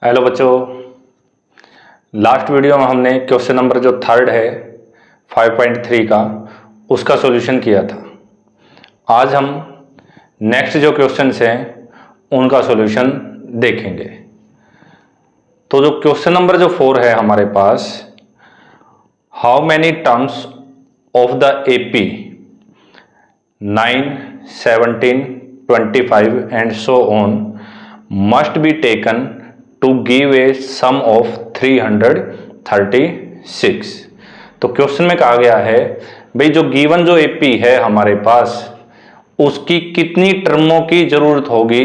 Hello बच्चों, last video में हमने क्वेश्चन नंबर जो थर्ड है 5.3 का उसका सॉल्यूशन किया था। आज हम नेक्स्ट जो क्वेश्चंस हैं उनका सॉल्यूशन देखेंगे। तो जो क्वेश्चन नंबर जो 4 है हमारे पास, how many terms of the AP 9, 17, 25 and so on must be taken to give a sum of 336। तो क्वेश्चन में कहा गया है भाई जो गिवन जो एपी है हमारे पास उसकी कितनी टर्मों की जरूरत होगी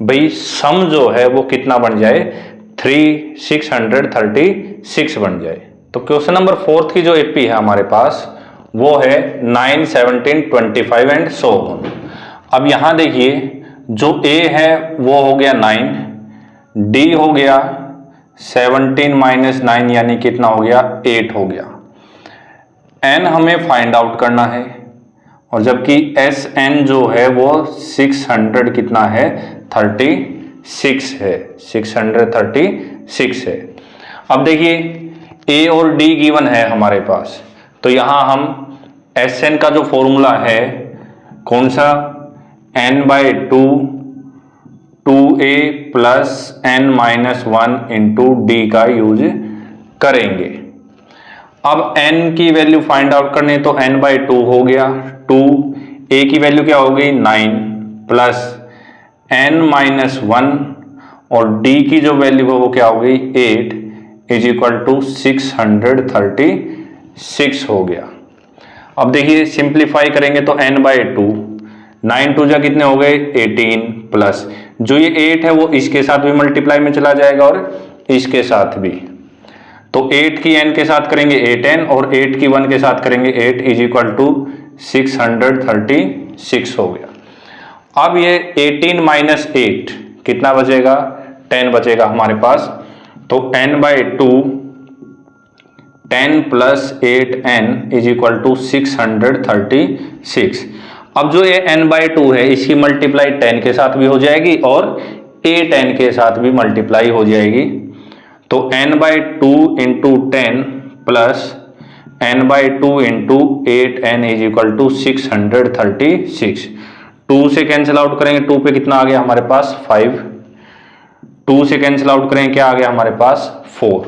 भाई सम जो है वो कितना बन जाए 636 बन जाए। तो क्वेश्चन नंबर 4 की जो एपी है हमारे पास वो है 9, 17, 25 एंड सो ऑन। अब यहां देखिए जो ए है वो हो गया 9, डी हो गया 17 माइनस 9 यानी कितना हो गया 8 हो गया। एन हमें फाइंड आउट करना है और जबकि एस एन जो है वो 600 कितना है 36 है, 636 है। अब देखिए ए और डी गिवन है हमारे पास, तो यहां हम एस एन का जो फॉर्मूला है कौन सा n/2 2a plus n-1 into D का यूज करेंगे। अब n की वैल्यू फाइंड आउट करनी है तो n/2 हो गया 2, a की वैल्यू क्या हो गई 9 प्लस n-1 और d की जो वैल्यू है वो क्या हो गई 8 इज इक्वल टू 636 हो गया। अब देखिए सिंप्लीफाई करेंगे तो n/2 9 2 जा कितने हो गए 18 प्लस जो ये 8 है वो इसके साथ भी मल्टीप्लाई में चला जाएगा और इसके साथ भी। तो 8 की n के साथ करेंगे 8n और 8 की 1 के साथ करेंगे 8 इज इक्वल टू 636 हो गया। अब ये 18 माइनस 8 कितना बचेगा 10 बचेगा हमारे पास। तो n/2 10 plus 8n is equal to 636। अब जो ये n/2 है इसकी मल्टीप्लाई 10 के साथ भी हो जाएगी और 8n के साथ भी मल्टीप्लाई हो जाएगी। तो n/2 into 10 plus n/2 into 8n is equal to 636। 2 से कैंसिल आउट करेंगे 2 पे कितना आ गया हमारे पास 5, 2 से कैंसिल आउट करेंगे क्या आ गया हमारे पास 4।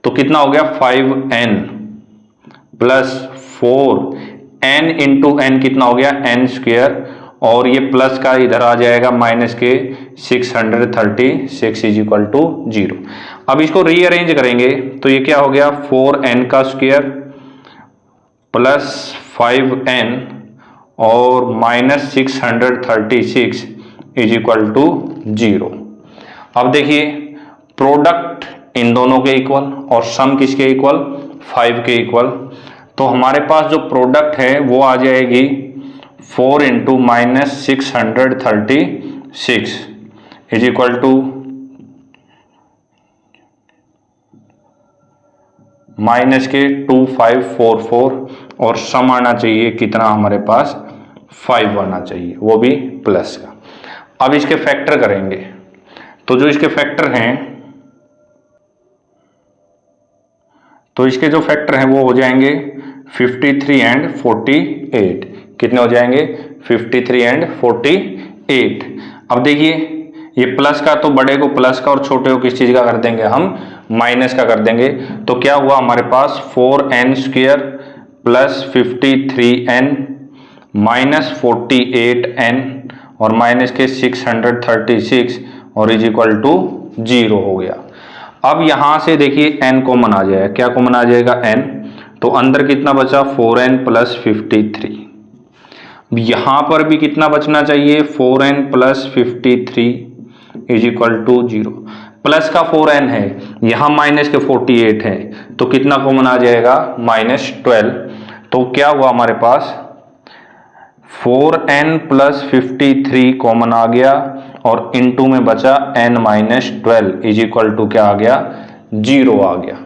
तो कितना हो गया 5n plus 4 n into N कितना हो गया n स्क्वायर और ये प्लस का इधर आ जाएगा माइनस के 636 इज इक्वल टू 0। अब इसको रीअरेंज करेंगे तो ये क्या हो गया 4n का स्क्वायर प्लस 5n और माइनस 636 इज इक्वल टू 0। अब देखिए प्रोडक्ट इन दोनों के इक्वल और सम किसके इक्वल 5 के इक्वल। तो हमारे पास जो प्रोडक्ट है वो आ जाएगी 4 into minus 636 is equal to minus के 2544 और सम आना चाहिए कितना हमारे पास 5 आना चाहिए वो भी प्लस का। अब इसके फैक्टर करेंगे तो जो इसके फैक्टर हैं तो इसके जो फैक्टर हैं वो हो जाएंगे 53 एंड 48। कितने हो जाएंगे 53 एंड 48। अब देखिए ये प्लस का तो बड़े को प्लस का और छोटे को किस चीज का कर देंगे हम माइनस का कर देंगे। तो क्या हुआ हमारे पास 4n square plus 53n minus 48n और माइनस के 636 और इज इक्वल टू 0 हो गया। अब यहां से देखिए n कॉमन आ जाएगा, क्या कॉमन आ जाएगा n, तो अंदर कितना बचा 4n प्लस 53। यहां पर भी कितना बचना चाहिए 4n plus 53 is equal to 0। Plus का 4n है यहां माइनस के 48 है तो कितना कॉमन आ जाएगा -12। तो क्या हुआ हमारे पास 4n प्लस 53 कॉमन आ गया और इनटू में बचा n-12 इज इक्वल टू क्या आ गया 0 आ गया।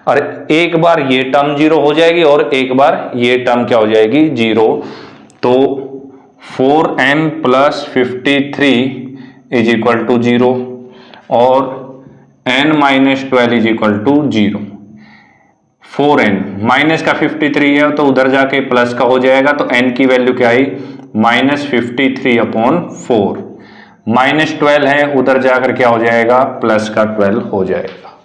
और एक बार ये टर्म 0 हो जाएगी और एक बार ये टर्म क्या हो जाएगी 0। तो 4n plus 53 is equal to 0 और n minus 12 is equal to 0। 4n minus का 53 है तो उधर जाके प्लस का हो जाएगा, तो n की वैल्यू क्या आई -53/4। माइनस 12 है, उधर जाकर क्या हो जाएगा प्लस का 12 हो जाएगा।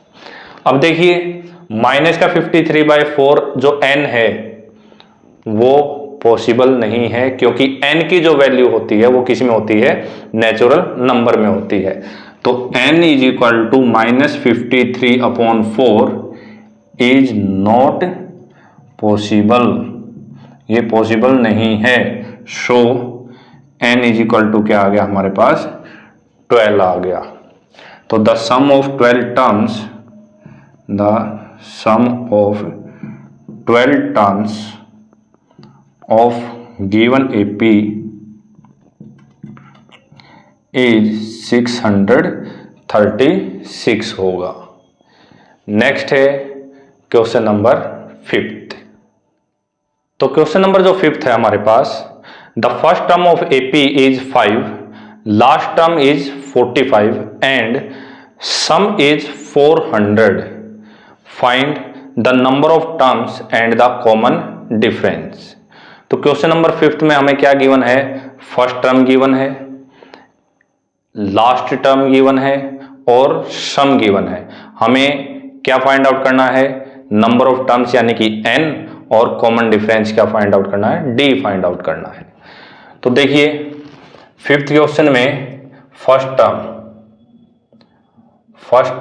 अब देखिए माइनस का 53/4 जो n है वो पॉसिबल नहीं है, क्योंकि n की जो वैल्यू होती है वो किस में होती है, नेचुरल नंबर में होती है। तो n is equal to -53/4 is not possible, ये पॉसिबल नहीं है। So n is equal to क्या आ गया हमारे पास 12 आ गया। तो the sum of 12 terms, the sum of 12 terms of given AP is 636 होगा। नेक्स्ट है क्वेश्चन नंबर 5। तो क्वेश्चन नंबर जो 5 है हमारे पास, the first term of AP is 5, last term is 45 and sum is 400, find the number of terms and the common difference. तो question number 5 में हमें क्या गिवन है, फर्स्ट टर्म गिवन है, लास्ट टर्म गिवन है और सम गिवन है। हमें क्या फाइंड आउट करना है, नंबर ऑफ टर्म्स यानी कि n, और कॉमन डिफरेंस क्या फाइंड आउट करना है, d फाइंड आउट करना है। तो देखिए 5th क्वेश्चन में फर्स्ट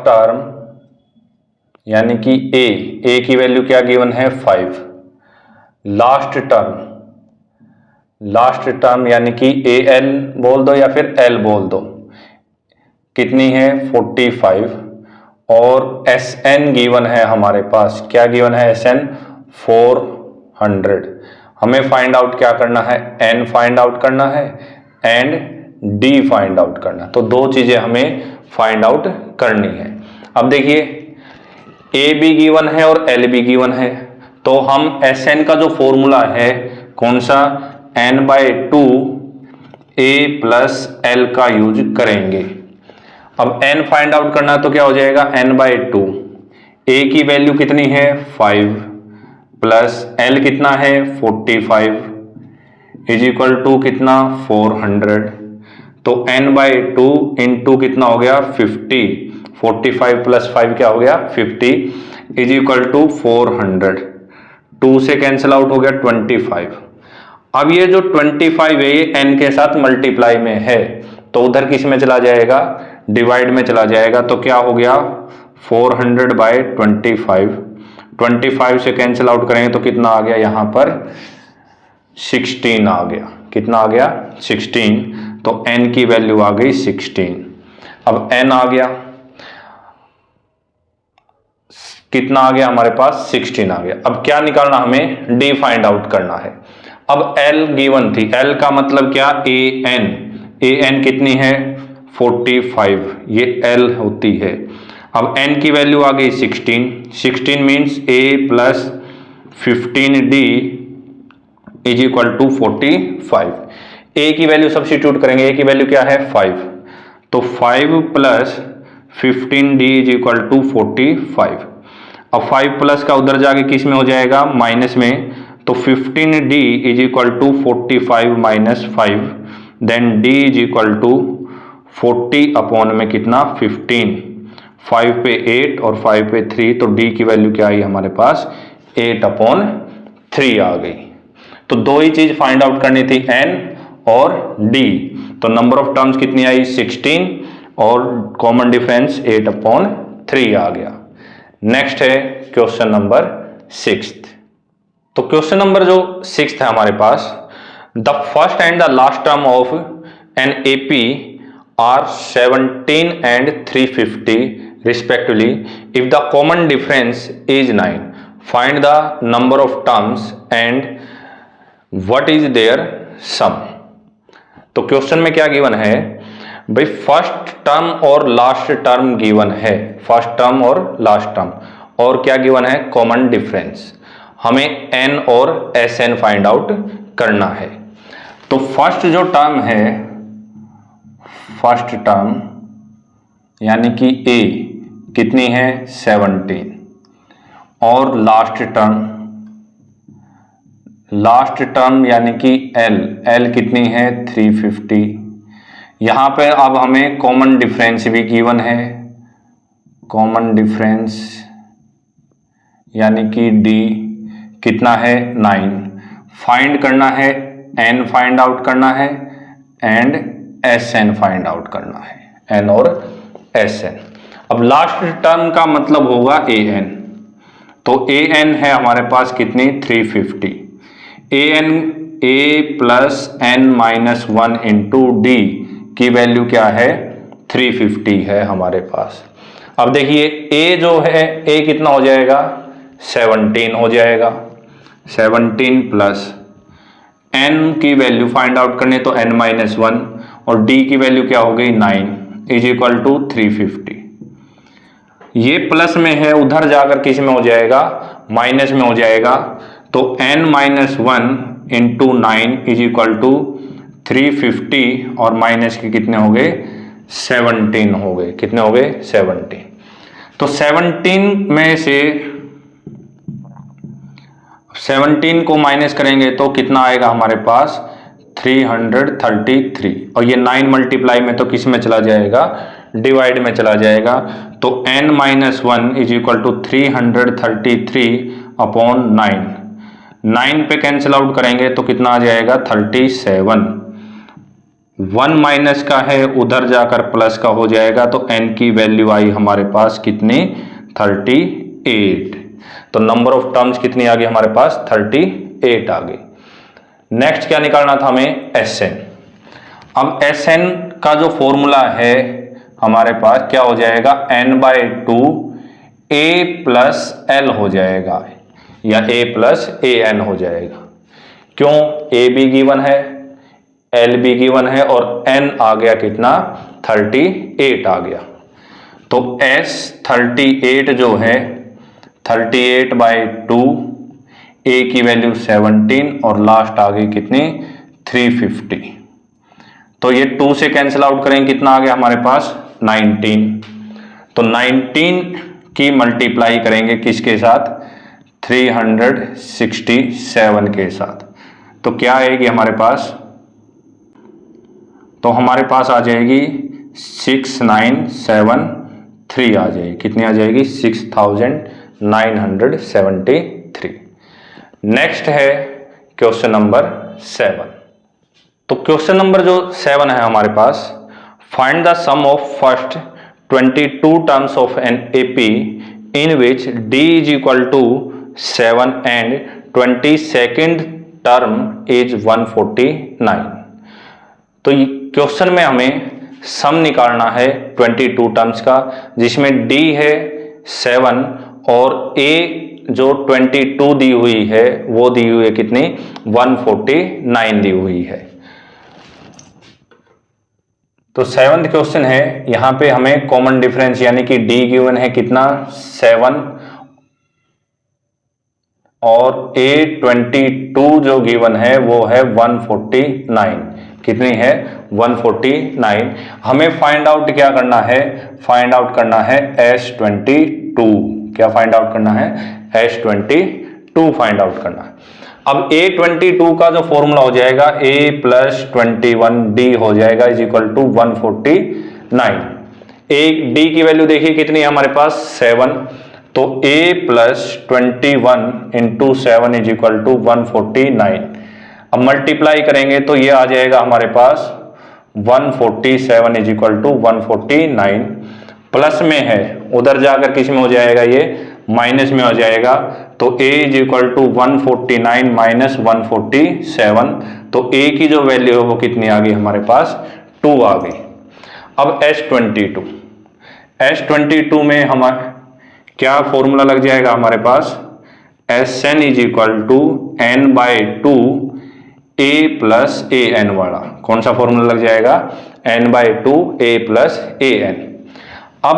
टर्म यानी कि a की वैल्यू क्या गिवन है 5, लास्ट टर्म यानी कि al बोल दो या फिर l बोल दो, कितनी है 45, और Sn गिवन है हमारे पास, क्या गिवन है Sn 400। हमें फाइंड आउट क्या करना है, n फाइंड आउट करना है एंड d फाइंड आउट करना है। तो दो चीजें हमें फाइंड आउट करनी है। अब देखिए a भी गिवन है और l भी गिवन है, तो हम Sn का जो फॉर्मूला है कौन सा, n/2 a प्लस l का यूज करेंगे। अब n फाइंड आउट करना है तो क्या हो जाएगा n/2, a की वैल्यू कितनी है 5 प्लस l कितना है 45 इज इक्वल टू कितना 400। तो n/2 इंटू कितना हो गया 50, 45 प्लस 5 क्या हो गया 50 इज इक्वल टू 400। 2 से कैंसिल आउट हो गया 25। अब ये जो 25 है ये n के साथ मल्टीप्लाई में है, तो उधर किस में चला जाएगा, डिवाइड में चला जाएगा। तो क्या हो गया 400/25, 25 से कैंसिल आउट करेंगे तो कितना आ गया यहां पर 16 आ गया। कितना आ गया 16, तो n की वैल्यू आ गई 16। अब n आ गया, कितना आ गया हमारे पास 16 आ गया। अब क्या निकालना, हमें d फाइंड आउट करना है। अब l गिवन थी, l का मतलब क्या an कितनी है 45, ये l होती है। अब n की वैल्यू आ गई 16 means a plus 15d is equal to 45। a की वैल्यू सब्स्टिट्यूट करेंगे, a की वैल्यू क्या है 5, तो 5 plus 15d is equal to 45। अब 5 प्लस का उधर जाके किस में हो जाएगा माइनस में, तो 15d is equal to 45 minus 5, then d is equal to 40 upon में कितना 15, 5 पे 8 और 5 पे 3, तो d की वैल्यू क्या आई हमारे पास 8/3 आ गई। तो दो ही चीज फाइंड आउट करनी थी, n और d। तो नंबर ऑफ टर्म्स कितनी आई 16 और कॉमन डिफरेंस 8/3 आ गया। नेक्स्ट है क्वेश्चन नंबर 6। तो क्वेश्चन नंबर जो 6 है हमारे पास, the first and the last term of an AP are 17 and 350 respectively. If the common difference is 9, find the number of terms and what is their sum. तो question में क्या given है भाई, first term और last term given है, first term और last term, और क्या गिवन है कॉमन डिफरेंस। हमें n और Sn फाइंड आउट करना है। तो फर्स्ट जो टर्म है, फर्स्ट टर्म यानी कि कितनी है 17, और लास्ट टर्म यानी कि एल कितनी है 350। यहां पे अब हमें कॉमन डिफरेंस भी गिवन है, कॉमन डिफरेंस यानी कि डी कितना है 9। फाइंड करना है, एन फाइंड आउट करना है and S N find out करना है, एन और एस एन। अब लास्ट टर्म का मतलब होगा ए एन, तो ए एन है हमारे पास कितनी 350। A n a plus n minus 1 into d की वैल्यू क्या है 350 है हमारे पास। अब देखिए ए जो है ए कितना हो जाएगा 17 हो जाएगा, 17 प्लस एन की वैल्यू फाइंड आउट करने तो एन माइनस 1 और डी की वैल्यू क्या हो गई 9 इज इक्वल टू 350। ये प्लस में है, उधर जाकर किस में हो जाएगा माइनस में हो जाएगा, तो n minus 1 into 9 is equal to 350 और माइनस के कितने हो गए 17 हो गए, कितने हो गए 17। तो 17 में से 17 को माइनस करेंगे तो कितना आएगा हमारे पास 333, और ये 9 मल्टीप्लाई में तो किस में चला जाएगा डिवाइड में चला जाएगा, तो n minus 1 is equal to 333 upon 9 पे कैंसिल आउट करेंगे तो कितना आ जाएगा 37। 1 माइनस का है उधर जाकर प्लस का हो जाएगा, तो n की वैल्यू आई हमारे पास कितनी 38। तो नंबर ऑफ टर्म्स कितनी आ गई हमारे पास 38 आ गई। नेक्स्ट क्या निकालना था हमें Sn। अब Sn का जो फॉर्मूला है हमारे पास क्या हो जाएगा n/2 a प्लस एल हो जाएगा या a प्लस ए एन हो जाएगा। क्यों a भी गिवन है l भी गिवन है और n आ गया कितना 38 आ गया, तो s 38 जो है 38/2 a की वैल्यू 17 और लास्ट आ गई कितनी 350। तो ये 2 से कैंसिल आउट करेंगे कितना आ गया हमारे पास 19। तो 19 की मल्टीप्लाई करेंगे किसके साथ 367 के साथ, तो क्या आएगी हमारे पास, तो हमारे पास आ जाएगी 6973 आ जाएगी, कितनी आ जाएगी 6973। नेक्स्ट है क्वेश्चन नंबर 7। तो क्वेश्चन नंबर जो 7 है हमारे पास, find the sum of first 22 terms of an AP in which d is equal to 7 and 22nd term is 149। तो क्वेश्चन में हमें सम निकालना है 22 टर्म्स का, जिसमें d है 7 और a जो 22 दी हुई है वो दी हुई है कितनी 149 दी हुई है। तो 7th क्वेश्चन है, यहां पे हमें कॉमन डिफरेंस यानी कि d गिवन है कितना 7 और a22 जो गिवन है वो है 149, कितनी है 149। हमें फाइंड आउट क्या करना है, फाइंड आउट करना है S22। क्या फाइंड आउट करना है S22 फाइंड आउट करना है। अब A22 का जो फॉर्मूला हो जाएगा a प्लस 21d हो जाएगा इज इक्वल टू 149। एक d की वैल्यू देखिए कितनी है हमारे पास 7, तो a plus 21 into 7 is equal to 149। अब मल्टीप्लाई करेंगे तो ये आ जाएगा हमारे पास 147 इज इक्वल टू 149। प्लस में है उधर जाकर किस में हो जाएगा ये माइनस में हो जाएगा, तो a is equal to 149 minus 147, तो a की जो वैल्यू है वो कितनी आ गई हमारे पास 2 आ गई। अब S22 में हमारे क्या फॉर्मूला लग जाएगा हमारे पास Sn is equal to n/2 a plus A N वाला, कौन सा फॉर्मूला लग जाएगा n/2 a plus A N. अब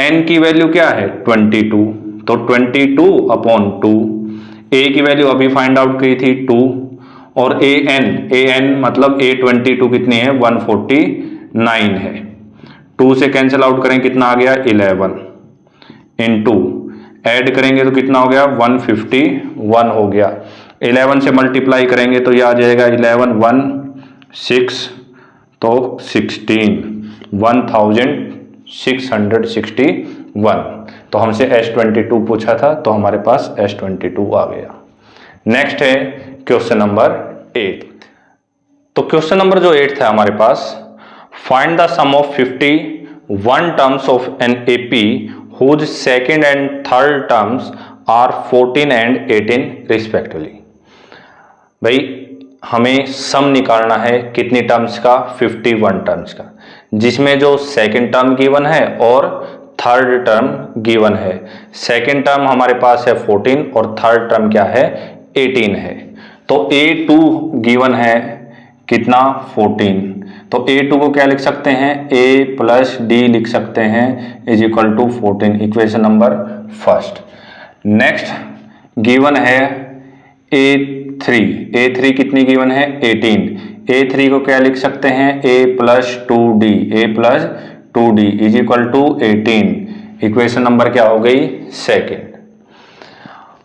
n की वैल्यू क्या है 22, तो 22 अपॉन 2, a की वैल्यू अभी फाइंड आउट की थी 2 और an मतलब a22 कितनी है 149 है, 2 से कैंसिल आउट करें कितना आ गया 11। इंटू ऐड करेंगे तो कितना हो गया 151 हो गया। 11 से मल्टीप्लाई करेंगे तो ये आ जाएगा 11 1 6 तो 16 1661। तो हमसे S22 पूछा था तो हमारे पास S22 आ गया। नेक्स्ट है क्वेश्चन नंबर 8। तो क्वेश्चन नंबर जो 8 था हमारे पास, find the sum of 51 terms of an AP whose second and third terms are 14 and 18 respectively। भाई हमें सम निकालना है कितनी टर्म्स का, 51 टर्म्स का, जिसमें जो सेकंड टर्म गिवन है और थर्ड टर्म गिवन है। सेकंड टर्म हमारे पास है 14 और थर्ड टर्म क्या है 18 है। तो A2 गिवन है कितना 14, तो A2 को क्या लिख सकते हैं A प्लस डी लिख सकते हैं is equal to 14, equation number first. Next given है A3 कितनी गिवन है 18, A3 को क्या लिख सकते हैं A plus 2D is equal to 18, equation number क्या हो गई सेकेंड।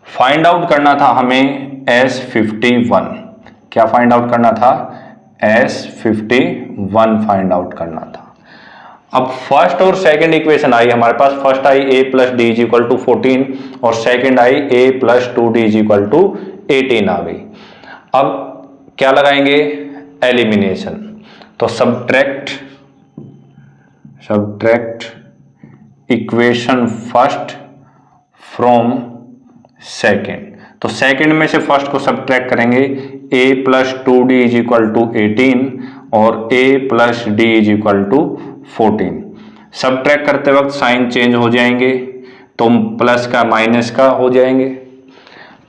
फाइंड आउट करना था हमें S51, क्या फाइंड आउट करना था S51 फाइंड आउट करना था। अब फर्स्ट और सेकंड इक्वेशन आई हमारे पास, फर्स्ट आई A plus d is equal to 14 और सेकंड आई A plus 2D is equal to 18 आ गई। अब क्या लगाएंगे एलिमिनेशन, तो subtract equation first from second. तो सेकंड में से फर्स्ट को सब्ट्रैक्ट करेंगे, A plus 2D is equal to 18 और A plus d is equal to 14। Subtract करते वक्त साइन चेंज हो जाएंगे, तो प्लस का माइनस का हो जाएंगे,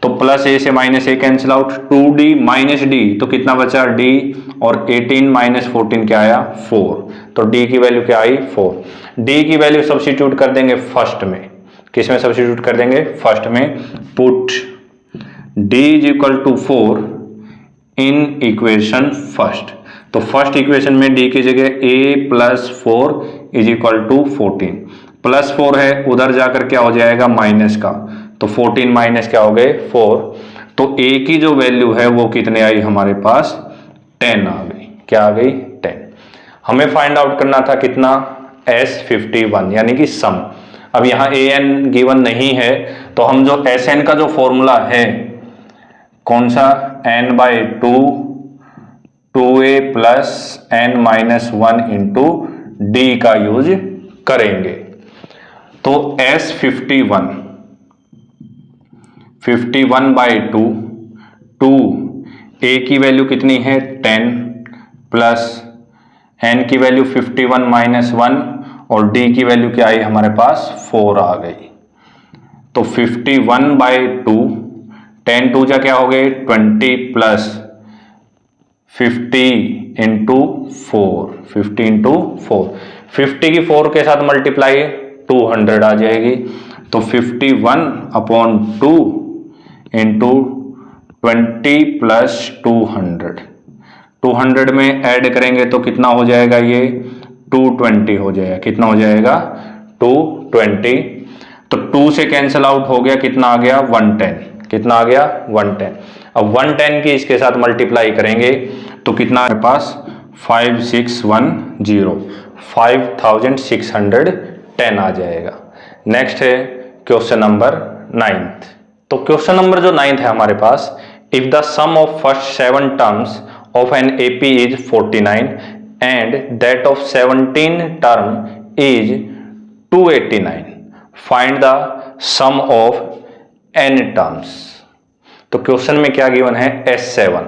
तो प्लस A से minus A cancel out, 2D minus D तो कितना बचा D, और 18 माइनस 14 क्या आया 4, तो D की वैल्यू क्या आई 4। D की वैल्यू सब्स्टिट्यूट कर देंगे फर्स्ट में, किस में सब्स्टिट्यूट कर देंगे फर्स्ट में, put D is equal to 4 in equation first. तो फर्स्ट इक्वेशन में D की जगह A plus 4 is equal to 14, plus 4 है उधर जाकर क्या हो जाएगा माइनस का, तो 14 माइनस क्या हो गए 4, तो A की जो वैल्यू है वो कितने आई हमारे पास 10 आ गई, क्या आ गई 10। हमें फाइंड आउट करना था कितना S51 यानी कि सम। अब यहाँ AN गिवन नहीं है तो हम जो SN का जो फॉर्मूला है कौन सा n/2 2a plus n minus 1 into D का यूज करेंगे। तो S51 51/2 2a की वैल्यू कितनी है 10 प्लस n की वैल्यू 51 माइनस 1 और d की वैल्यू क्या आई हमारे पास 4 आ गई। तो 51/2 10 2 जा क्या हो गए 20 प्लस 50 इंटू 4 50 इंटू 4 50 की 4 के साथ मल्टीप्लाई 200 आ जाएगी। तो 51/2 इंटू 20 प्लस 200 में ऐड करेंगे तो कितना हो जाएगा ये 220 हो जाएगा, कितना हो जाएगा 220। तो 2 से कैंसिल आउट हो गया, कितना आ गया 110, कितना आ गया 110। अब 110 की इसके साथ मल्टीप्लाई करेंगे तो कितना हमारे पास 5610 5610 आ जाएगा। नेक्स्ट है क्वेश्चन नंबर 9। तो क्वेश्चन नंबर जो 9 है हमारे पास, if the sum of first 7 terms of an AP is 49 and that of 17 term is 289, find the sum of n terms. तो क्वेश्चन में क्या गिवन है S7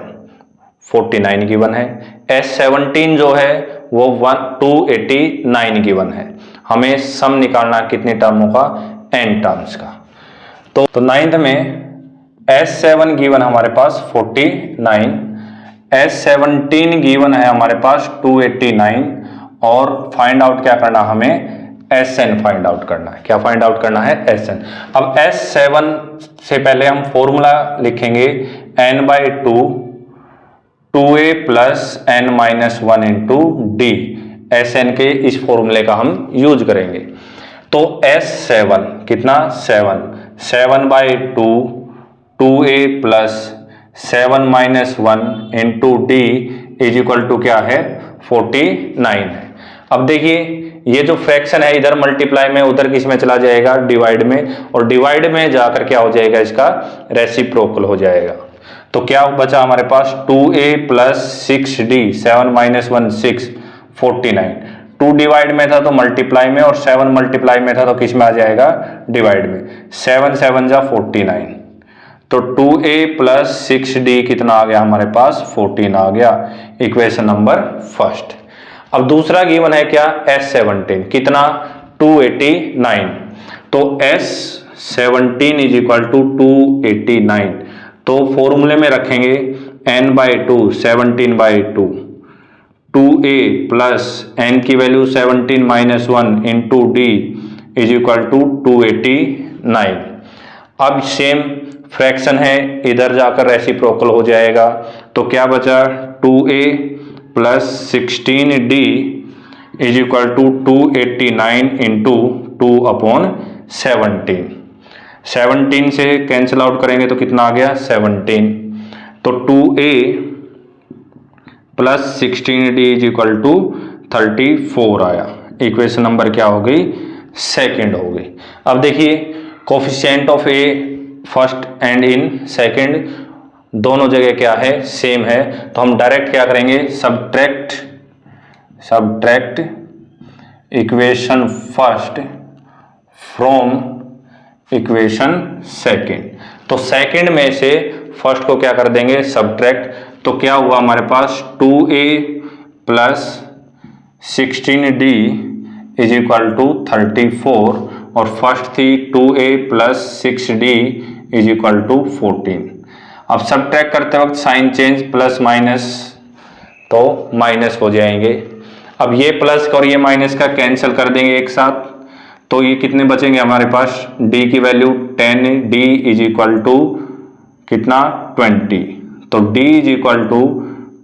49 गिवन है, S17 जो है वो 289 गिवन है। हमें सम निकालना कितने टर्मों का n टर्म्स का। तो 9th में S7 गिवन हमारे पास 49, S17 गिवन है हमारे पास 289 और फाइंड आउट क्या करना हमें Sn फाइंड आउट करना है। क्या फाइंड आउट करना है Sn। अब S7 से पहले हम फॉर्मूला लिखेंगे n/2 2a plus n minus 1 into D, Sn के इस फॉर्मूले का हम यूज करेंगे। तो S7 कितना 7/2 2a plus 7 - 1 into D is equal to क्या है 49 है। अब देखिए ये जो फ्रैक्शन है इधर मल्टीप्लाई में, उधर किस में चला जाएगा डिवाइड में, और डिवाइड में जाकर क्या हो जाएगा इसका रेसिप्रोकल हो जाएगा। तो क्या बचा हमारे पास 2a प्लस 6d 7 - 1 6 49। 2 डिवाइड में था तो मल्टीप्लाई में, और 7 मल्टीप्लाई में था तो किस में आ जाएगा डिवाइड में। 7 7 जा 49, तो 2a प्लस 6d कितना आ गया हमारे पास 14 आ गया। Equation number first. अब दूसरा गिवन है क्या S17 कितना 289, तो S17 इज इक्वल टू 289। तो फॉर्मूले में रखेंगे n/2 17/2 2a प्लस n की value 17 - 1 into D is equal to 289। अब सेम फ्रैक्शन है, इधर जाकर रेसिप्रोकल हो जाएगा। तो क्या बचा 2a plus 16d is equal to 289 into 2/17। 17 से कैंसिल आउट करेंगे तो कितना आ गया 17। तो 2a plus 16d is equal to 34 आया। इक्वेशन नंबर क्या हो गई सेकेंड हो गई। अब देखिए coefficient of A first and in second दोनों जगह क्या है सेम है, तो हम डायरेक्ट क्या करेंगे subtract equation first from equation second. तो सेकेंड में से फर्स्ट को क्या कर देंगे सब्ट्रैक्ट। तो क्या हुआ हमारे पास 2a plus 16d is equal to 34, और फर्स्ट थी 2a plus 6d is equal to 14। अब सब्ट्रैक्ट करते वक्त साइन चेंज प्लस माइनस, तो माइनस हो जाएंगे। अब ये प्लस और ये माइनस का कैंसिल कर देंगे एक साथ, तो ये कितने बचेंगे हमारे पास d की value 10d is equal to कितना 20। तो d इज इक्वल टू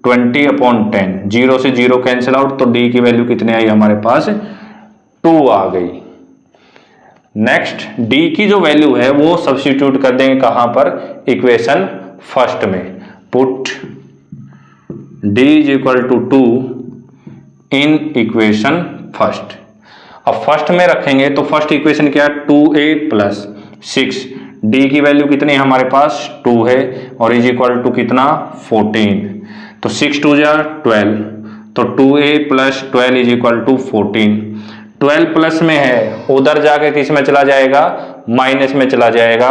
20/10, 0 से 0 कैंसिल आउट, तो d की वैल्यू कितने आई हमारे पास 2 आ गई। नेक्स्ट d की जो वैल्यू है वो सब्स्टिट्यूट कर देंगे कहां पर इक्वेशन फर्स्ट में। Put d is equal to 2 in equation first. अब फर्स्ट में रखेंगे तो फर्स्ट इक्वेशन क्या 2a प्लस 6 d की वैल्यू कितनी है हमारे पास 2 है, और इज इक्वल टू कितना 14। तो 6 2 जा 12, तो 2a plus 12 is equal to 14। 12 plus में है, उधर जाके किस में चला जाएगा माइनस में चला जाएगा।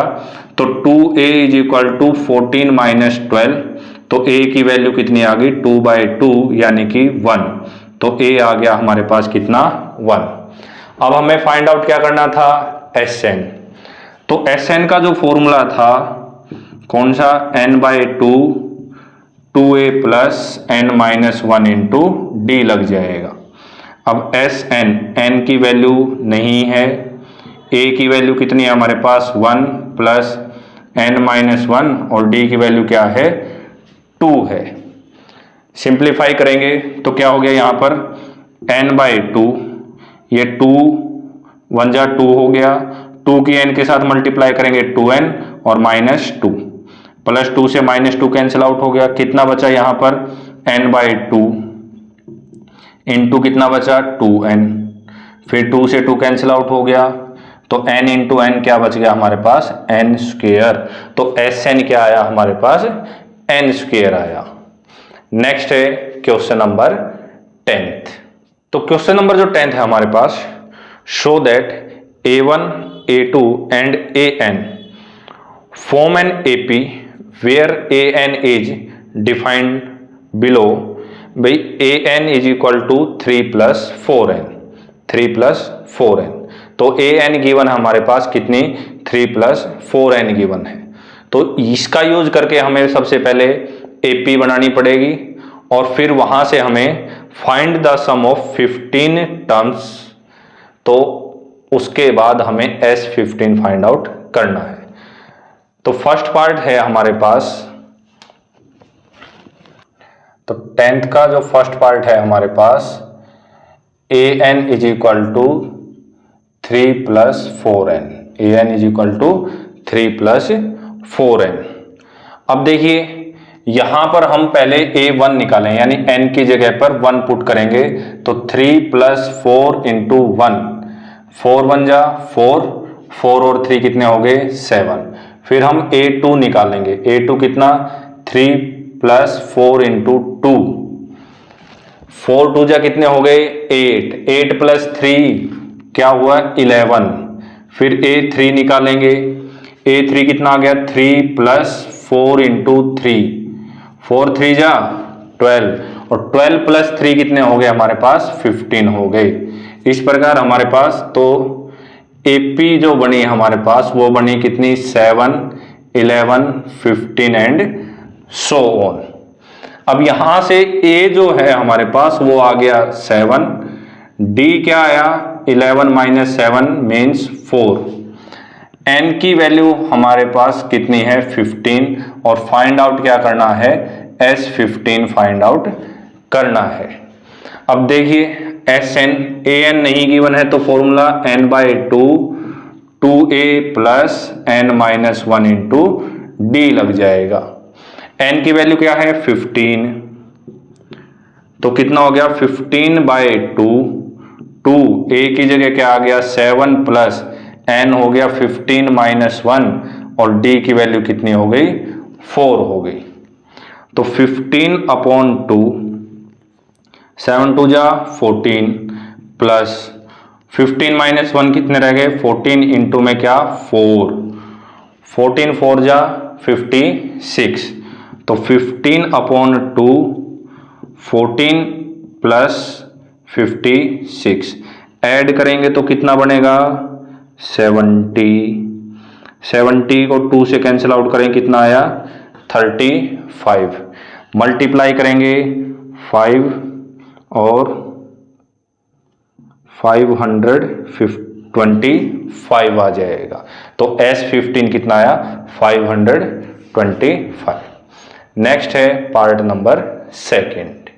तो 2a is equal to 14 minus 12, तो a की वैल्यू कितनी आ गई 2/2 यानी कि 1। तो a आ गया हमारे पास कितना 1। अब हमें फाइंड आउट क्या करना था Sn। तो Sn का जो फॉर्मूला था कौन सा n/2 2a plus n - 1 into D लग जाएगा। अब Sn n की वैल्यू नहीं है, a की वैल्यू कितनी है हमारे पास 1 प्लस n - 1, और d की वैल्यू क्या है 2 है। सिंप्लीफाई करेंगे तो क्या हो गया यहाँ पर n/2, ये 2 1 जा 2 हो गया, 2 की n के साथ मल्टीप्लाई करेंगे 2n और -2, प्लस 2 से -2 कैंसिल आउट हो गया। कितना बचा यहाँ पर n/2 इंटू कितना बचा 2n, फिर 2 से 2 कैंसिल आउट हो गया, तो n इंटू n क्या बच गया हमारे पास n²। तो Sn क्या आया हमारे पास n² आया। नेक्स्ट है क्वेश्चन नंबर 10th। तो क्वेश्चन नंबर जो 10th है हमारे पास, show that a1 a2 and an form an AP where an is defined below by an is equal to 3 plus 4n। तो an गिवन हमारे पास कितनी 3 plus 4n गिवन है। तो इसका यूज करके हमें सबसे पहले AP बनानी पड़ेगी, और फिर वहां से हमें find the sum of 15 terms, तो उसके बाद हमें S15 फाइंड आउट करना है। तो फर्स्ट पार्ट है हमारे पास, तो 10th का जो फर्स्ट पार्ट है हमारे पास an is equal to 3 plus 4n, an is equal to 3 plus 4n। अब देखिए यहां पर हम पहले a1 निकालें, यानी n की जगह पर 1 पुट करेंगे, तो 3 प्लस 4 इंटू 1, 4 1 जा 4, 4 और 3 कितने हो गए 7। फिर हम a2 निकालेंगे, a2 कितना 3 प्लस 4 इंटू 2, 4 2 जा कितने हो गए 8, 8 प्लस 3 क्या हुआ 11। फिर a3 निकालेंगे, a3 कितना आ गया 3 प्लस 4 इंटू 3, 4 3 जा 12, और 12 प्लस 3 कितने हो गए हमारे पास 15 हो गए। इस प्रकार हमारे पास तो एपी जो बनी हमारे पास वो बनी कितनी 7, 11, 15 एंड सो ऑन। अब यहां से ए जो है हमारे पास वो आ गया 7, डी क्या आया 11 माइनस 7 मीन्स 4, एन की वैल्यू हमारे पास कितनी है 15, और फाइंड आउट क्या करना है S15 फाइंड आउट करना है। अब देखिए Sn, an नहीं गिवन है तो formula n/2 2a plus n minus 1 into D लग जाएगा। n की वैल्यू क्या है 15, तो कितना हो गया 15/2, 2 a की जगह क्या आ गया 7 प्लस n हो गया 15 माइनस 1, और d की वैल्यू कितनी हो गई 4 हो गई। तो 15/2, 7 2 जा 14 प्लस 15 माइनस 1 कितने रह गए 14 इंटू में क्या 4, 14 4 जा 56, तो 15/2 14 प्लस 56 ऐड करेंगे तो कितना बनेगा 70, 70 को 2 से कैंसिल आउट करें कितना आया 35, मल्टीप्लाई करेंगे 5 और 525 आ जाएगा, तो S15 कितना आया 525। नेक्स्ट है पार्ट नंबर सेकंड।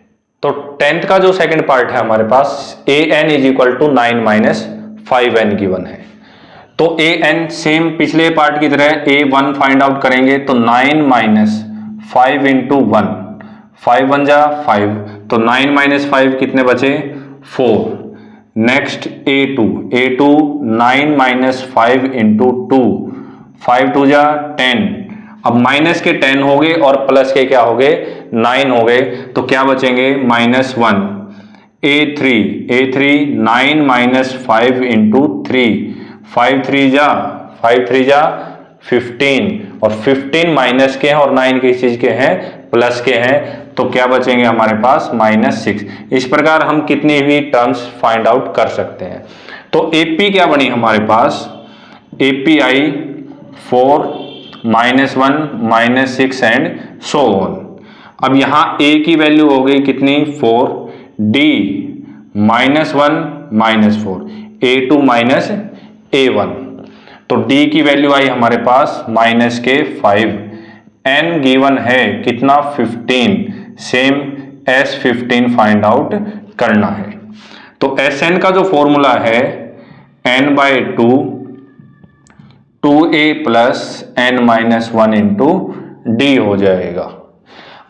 तो 10th का जो सेकंड पार्ट है हमारे पास an is equal to 9 minus 5n given है। तो an सेम पिछले पार्ट की तरह a1 फाइंड आउट करेंगे, तो 9 माइनस 5 इंटू 1, 5 1 जा 5, तो 9 माइनस 5 कितने बचे 4। नेक्स्ट a2, 9 माइनस 5 इंटू 2, 5 2 जा 10, अब माइनस के 10 हो गए और प्लस के क्या हो गए 9 हो गए, तो क्या बचेंगे -1। a3 9 माइनस 5 इंटू 3, 5 3 जा 15, और 15 माइनस के हैं और 9 किस चीज के हैं प्लस के हैं, तो क्या बचेंगे हमारे पास -6। इस प्रकार हम कितनी भी टर्म्स फाइंड आउट कर सकते हैं। तो एपी क्या बनी हमारे पास एपीआई 4 -1 -6 एंड सो ऑन। अब यहां ए की वैल्यू हो गई कितनी 4, डी -1 -4, a2 माइनस a1, तो डी की वैल्यू आई हमारे पास -5, n गिवन है कितना 15, सेम S15 फाइंड आउट करना है। तो Sn का जो फॉर्मूला है n/2 2a plus n minus 1 into D हो जाएगा।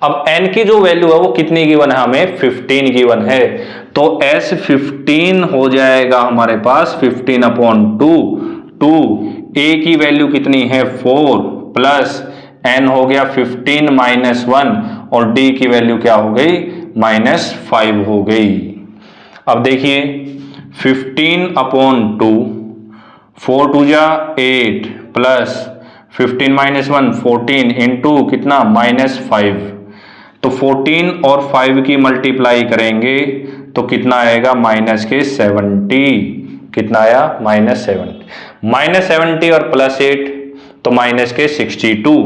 अब n की जो वैल्यू है वो कितनी गिवन है हमें 15 गिवन है, तो S15 हो जाएगा हमारे पास 15/2, 2 a की वैल्यू कितनी है 4 प्लस n हो गया 15 माइनस 1, और d की वैल्यू क्या हो गई -5 हो गई। अब देखिए 15/2, 4 2 जा 8 प्लस 15 माइनस 1 14 इंटू कितना -5, तो 14 और 5 की मल्टीप्लाई करेंगे तो कितना आएगा -70, कितना आया -70 और +8 तो -62,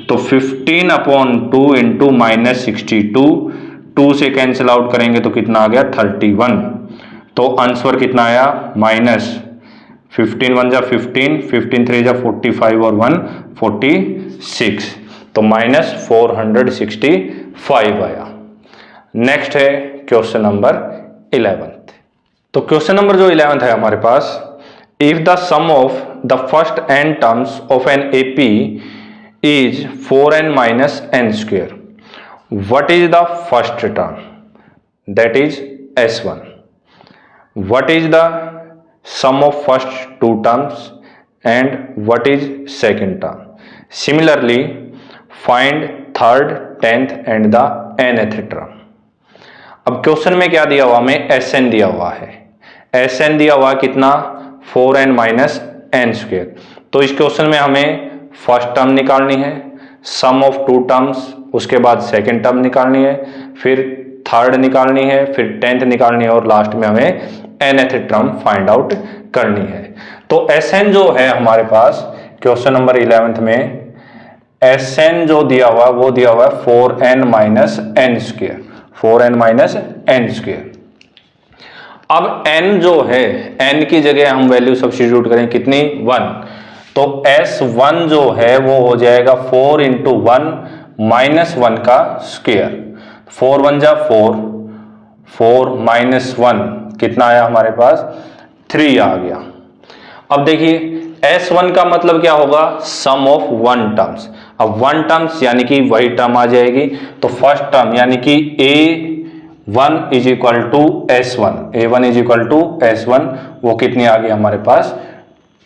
तो 15/2 इंटू -62, 2 से कैंसिल आउट करेंगे तो कितना आ गया 31, तो आंसर कितना आया -15 1 जा 15, 15 3 जा 45 और 1 46, तो -465 आया। नेक्स्ट है क्वेश्चन नंबर 11। तो क्वेश्चन नंबर जो 11 है हमारे पास if the sum of the first n terms of an AP is 4n minus n square, what is the first term, that is S1. What is the sum of first two terms and what is second term? Similarly, find third, 10th and the nth term. अब question में क्या दिया हुआ हमें, Sn दिया हुआ है। Sn दिया हुआ कितना, 4n माइनस n स्क्वेयर। तो इस क्वेश्चन में हमें फर्स्ट टर्म निकालनी है, सम ऑफ टू टर्म्स, उसके बाद सेकेंड टर्म निकालनी है, फिर थर्ड निकालनी है, फिर 10th निकालनी है और लास्ट में हमें nth टर्म फाइंड आउट करनी है। तो Sn जो है हमारे पास क्वेश्चन नंबर 11th में Sn जो दिया हुआ वो दिया हुआ है 4n minus n square, 4n minus n square. अब n जो है, n की जगह हम वैल्यू सब्स्टिट्यूट करें कितनी, 1, तो S1 जो है वो हो जाएगा 4 इंटू 1 माइनस 1 का स्क्वेयर, 4 1 जा 4, 4 माइनस 1 कितना आया हमारे पास, 3 आ गया। अब देखिए S1 का मतलब क्या होगा, सम ऑफ 1 टर्म्स। अब 1 टर्म्स यानी कि वही टर्म आ जाएगी, तो फर्स्ट टर्म यानी कि A1 is equal to S1, A1 is equal to S1, वो कितनी आ गई हमारे पास,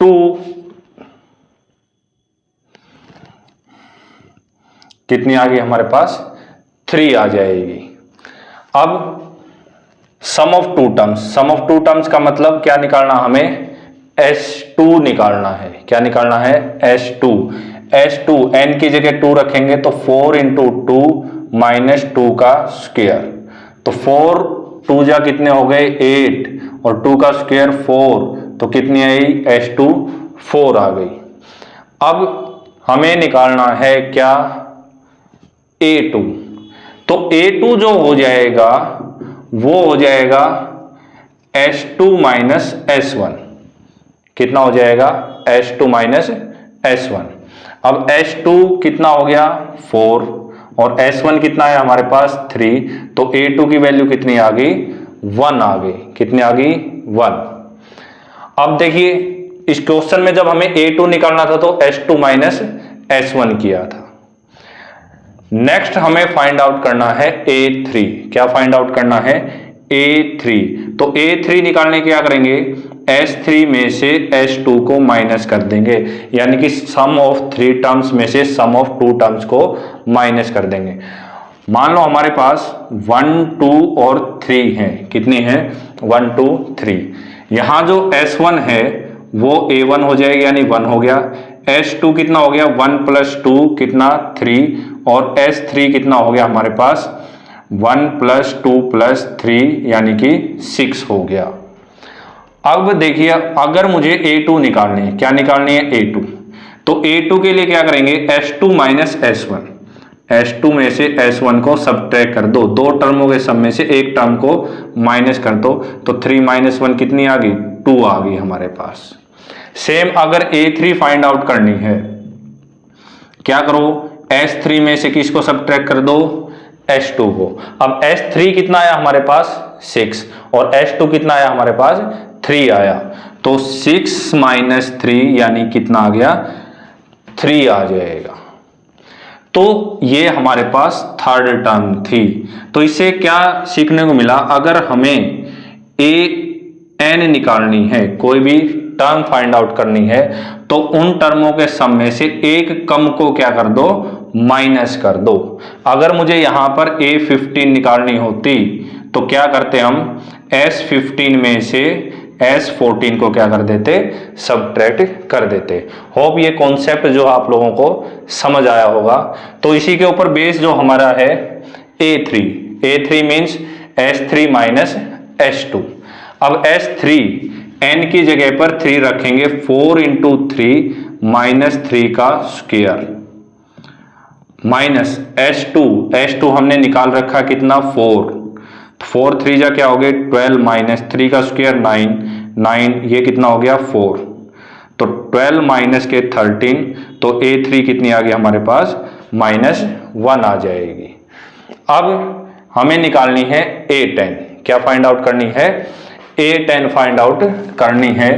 2। कितनी आ गई हमारे पास, 3 आ जाएगी। अब sum of two terms, sum of two terms का मतलब क्या निकालना, हमें S2 निकालना है। क्या निकालना है, S2। S2 n की जगह 2 रखेंगे तो 4 इंटू 2 माइनस 2 का स्क्वेयर, तो 4 2 जा कितने हो गए 8 और 2 का स्क्वेयर 4, तो कितनी आई S2 4 आ गई। अब हमें निकालना है क्या, A2। तो A2 जो हो जाएगा वो हो जाएगा S2 माइनस S1, कितना हो जाएगा, S2 माइनस S1। अब S2 कितना हो गया 4 और S1 कितना है हमारे पास 3, तो A2 की वैल्यू कितनी आ गई, 1 आ गई। कितनी आ गई, 1। अब देखिए इस क्वेश्चन में जब हमें A2 निकालना था तो S2 माइनस S1 किया था। नेक्स्ट हमें फाइंड आउट करना है A3। क्या फाइंड आउट करना है, A3। तो A3 निकालने क्या करेंगे, S3 में से S2 को माइनस कर देंगे, यानी कि सम ऑफ 3 टर्म्स में से सम ऑफ 2 टर्म्स को माइनस कर देंगे। मान लो हमारे पास 1 2 और 3 हैं, कितनी हैं, 1 2 3। यहां जो S1 है वो A1 हो जाएगा यानी 1 हो गया, S2 कितना हो गया 1 प्लस 2 कितना 3, और S3 कितना हो गया हमारे पास 1 प्लस 2 प्लस 3 यानी कि 6 हो गया। अब देखिए अगर मुझे A2 निकालनी है, क्या निकालनी है A2, तो A2 के लिए क्या करेंगे, S2 माइनस S1, S2 में से S1 को सब्ट्रैक्ट कर दो, 2 टर्मों के सम में से एक टर्म को माइनस कर दो, तो 3 माइनस 1 कितनी आ गई, 2 आ गई हमारे पास। सेम अगर A3 फाइंड आउट करनी है, क्या करो, S3 में से किसको सब्ट्रैक्ट कर दो, S2 को। अब S3 कितना आया हमारे पास 6 और S2 कितना आया हमारे पास 3 आया, तो 6 माइनस 3 यानी कितना आ गया, 3 आ जाएगा। तो ये हमारे पास थर्ड टर्म थी। तो इससे क्या सीखने को मिला, अगर हमें an निकालनी है, कोई भी टर्म फाइंड आउट करनी है, तो उन टर्मों के सम में से एक कम को क्या कर दो, माइनस कर दो। अगर मुझे यहां पर A15 निकालनी होती तो क्या करते हम, S15 में से S14 को क्या कर देते, सब्ट्रैक्ट कर देते। होप ये कॉन्सेप्ट जो आप लोगों को समझ आया होगा। तो इसी के ऊपर बेस जो हमारा है A3 means S3 minus S2। अब S3 n की जगह पर 3 रखेंगे, 4 इंटू 3 माइनस 3 का स्क्वायर माइनस S2 हमने निकाल रखा कितना 4 3 जा क्या हो गए 12 माइनस 3 का स्क्वायर 9 ये कितना हो गया 4, तो 12 माइनस के 13, तो A3 कितनी आ गई हमारे पास -1 आ जाएगी। अब हमें निकालनी है A10। क्या फाइंड आउट करनी है, A10 फाइंड आउट करनी है।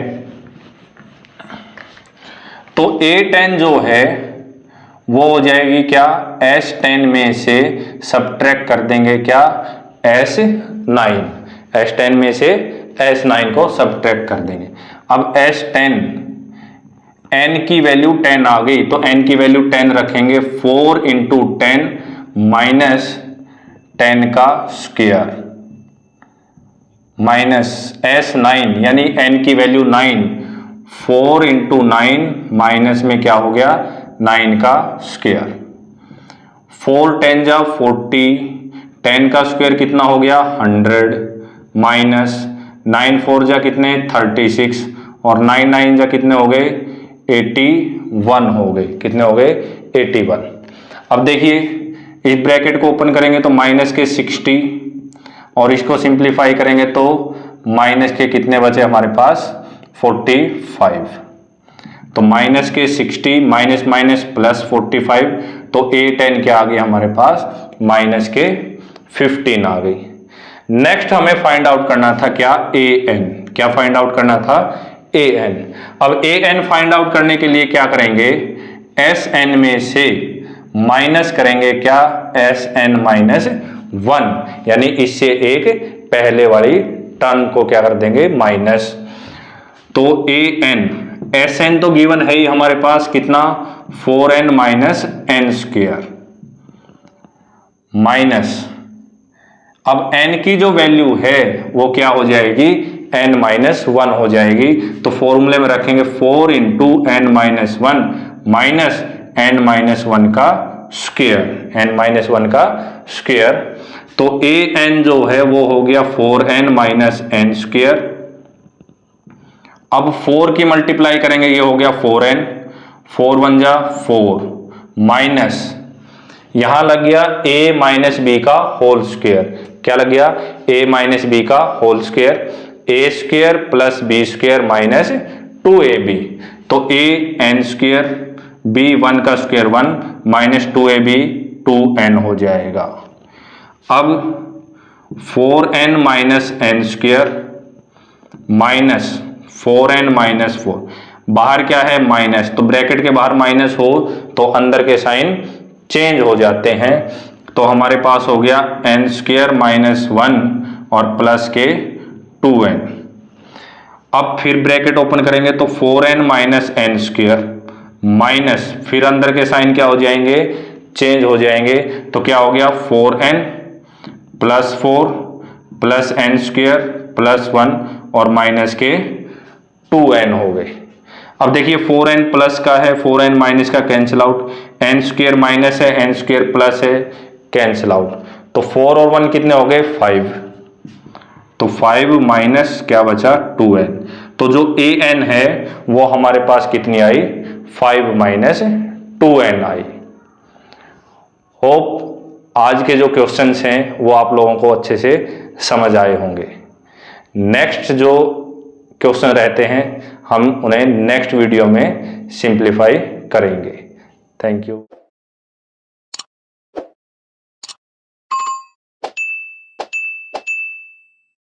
तो A10 जो है वो हो जाएगी क्या, S10 में से सब्ट्रैक्ट कर देंगे क्या, S9, S10 में से S9 को सब्ट्रैक्ट कर देंगे। अब S10 n की वैल्यू 10 आ गई तो n की वैल्यू 10 रखेंगे, 4 इंटू 10 माइनस 10 का स्क्वायर माइनस S9 यानी n की वैल्यू 9, 4 इंटू 9 माइनस में क्या हो गया 9 का स्क्वायर, 4 10 जा 40, 10 का स्क्वायर कितना हो गया 100 माइनस 9 4 जा कितने 36 और 9 9 जा कितने हो गए 81 हो गए, कितने हो गए 81। अब देखिए इस ब्रैकेट को ओपन करेंगे तो माइनस के 60 और इसको सिंप्लीफाई करेंगे तो माइनस के कितने बचे हमारे पास 45, तो माइनस के 60 माइनस माइनस प्लस 45, तो A10 क्या आ गई हमारे पास माइनस के 15 आ गई। नेक्स्ट हमें फाइंड आउट करना था क्या AN, क्या फाइंड आउट करना था AN। अब AN फाइंड आउट करने के लिए क्या करेंगे, SN में से माइनस करेंगे क्या SN माइनस 1, यानी इससे एक पहले वाली टर्म को क्या कर देंगे माइनस। तो AN, SN तो गिवन है ही हमारे पास कितना 4n minus n square minus, अब n की जो वैल्यू है वो क्या हो जाएगी n माइनस 1 हो जाएगी, तो फॉर्मूले में रखेंगे 4 into n minus 1 minus n minus 1 का स्क्वायर, n माइनस 1 का स्क्वायर। तो AN जो है वो हो गया 4n माइनस n स्क्वायर। अब 4 की मल्टीप्लाई करेंगे, ये हो गया 4n, 4 1 जा 4 माइनस यहां लग गया a माइनस बी का होल स्क्वायर, क्या लग गया a माइनस बी का whole square, a square plus B square minus 2ab, तो an स्क्वायर b 1 का स्क्वायर 1 माइनस 2ab 2n हो जाएगा। अब 4n minus n square minus 4n minus 4, बाहर क्या है माइनस, तो ब्रैकेट के बाहर माइनस हो तो अंदर के साइन चेंज हो जाते हैं, तो हमारे पास हो गया n स्क्वायर माइनस 1 और प्लस के 2n। अब फिर ब्रैकेट ओपन करेंगे तो 4n minus n square minus फिर अंदर के साइन क्या हो जाएंगे चेंज हो जाएंगे, तो क्या हो गया 4n plus 4 plus n square plus 1 और माइनस के 2n हो गए। अब देखिए 4n प्लस का है 4n माइनस का cancel out, n square minus है n स्क्वायर प्लस है कैंसिल आउट, तो 4 और 1 कितने हो गए 5, तो 5 माइनस क्या बचा 2n, तो जो AN है वो हमारे पास कितनी आई 5 माइनस 2n आई। होप आज के जो क्वेश्चंस हैं वो आप लोगों को अच्छे से समझ आए होंगे। नेक्स्ट जो क्वेश्चन रहते हैं हम उन्हें नेक्स्ट वीडियो में सिंप्लीफाई करेंगे। Thank you.